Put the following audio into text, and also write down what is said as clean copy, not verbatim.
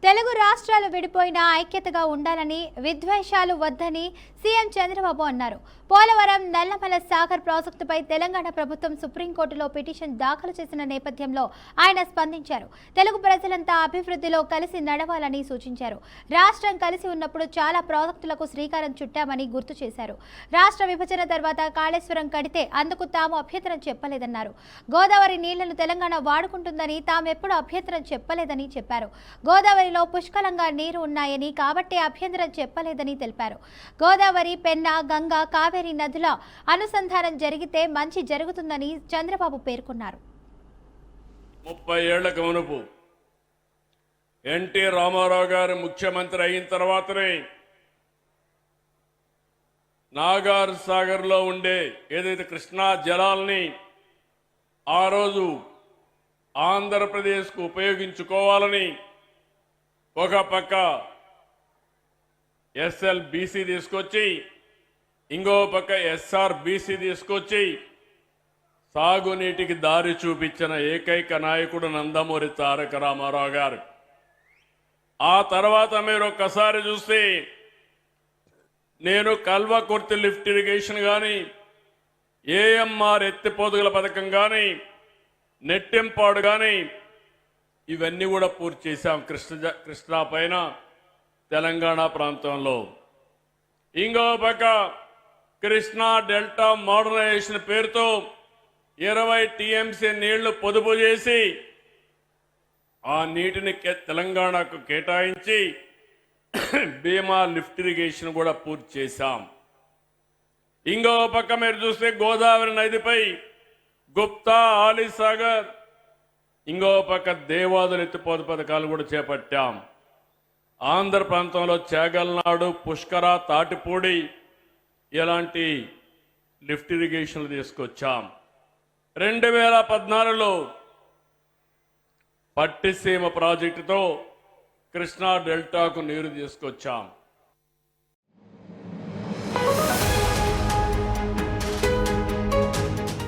తెలుగు రాష్ట్రాలు విడిపోయినా ఐక్యతగా ఉండాలని, విద్వేషాలు వద్దని సీఎం చంద్రబాబు అన్నారు. పోలవరం నల్లమల సాగర్ ప్రాజెక్టుపై తెలంగాణ ప్రభుత్వం సుప్రీంకోర్టులో పిటిషన్ దాఖలు చేసిన నేపథ్యంలో ఆయన స్పందించారు. తెలుగు ప్రజలంతా అభివృద్ధిలో కలిసి నడవాలని సూచించారు. రాష్ట్రం కలిసి ఉన్నప్పుడు చాలా ప్రాజెక్టులకు శ్రీకారం చుట్టామని గుర్తు చేశారు. రాష్ట్ర విభజన తర్వాత కాళేశ్వరం కడితే అందుకు తాము అభ్యంతరం చెప్పలేదన్నారు. గోదావరి నీళ్లను తెలంగాణ వాడుకుంటుందని తామెప్పుడు అభ్యంతరం చెప్పలేదని చెప్పారు. గోదావరిలో పుష్కలంగా నీరు ఉన్నాయని కాబట్టి అభ్యంతరం చెప్పలేదని తెలిపారు. గోదావరి, పెన్నా, గంగా, కావేరీ నదుల అనుసంధానం జరిగితే మంచి జరుగుతుందని చంద్రబాబు పేర్కొన్నారు. 30 ఏళ్లకు మునుపు ఎన్టీ రామారావు గారు ముఖ్యమంత్రి అయిన తర్వాతనే నాగార్ సాగర్లో ఉండే ఏదైతే కృష్ణా జలాల్ని ఆ రోజు ఆంధ్రప్రదేశ్కు ఉపయోగించుకోవాలని ఒక పక్క ఎస్ఎల్బీసీ తీసుకొచ్చి ఇంకో పక్క ఎస్ఆర్బీసీ తీసుకొచ్చి సాగునీటికి దారి చూపించిన ఏకైక నాయకుడు నందమూరి తారక రామారావు గారు. ఆ తర్వాత మీరు ఒక్కసారి చూస్తే నేను కల్వకుర్తి లిఫ్ట్ ఇరిగేషన్ కానీ, ఏఎంఆర్ ఎత్తిపోతుగల పథకం కానీ, నెట్టింపాడు కానీ ఇవన్నీ కూడా పూర్తి చేశాం కృష్ణా పైన తెలంగాణ ప్రాంతంలో. ఇంకో పక్క కృష్ణా డెల్టా మోడర్నైజేషన్ పేరుతో 20 టీఎంసీ నీళ్లు పొదుపు చేసి ఆ నీటిని తెలంగాణకు కేటాయించి భీమా లిఫ్ట్ ఇరిగేషన్ కూడా పూర్తి చేశాం. ఇంకో పక్క మీరు చూస్తే గోదావరి నదిపై గుప్తా, ఆలీసాగర్, ఇంకో పక్క దేవాదులు ఎత్తిపోత పథకాలు కూడా చేపట్టాం. ఆంధ్ర ప్రాంతంలో చేగల్నాడు, పుష్కర, తాటిపూడి ఇలాంటి లిఫ్ట్ ఇరిగేషన్లు తీసుకొచ్చాం. 2014లో పట్టిసీమ ప్రాజెక్టుతో కృష్ణా డెల్టాకు నీరు తీసుకొచ్చాం.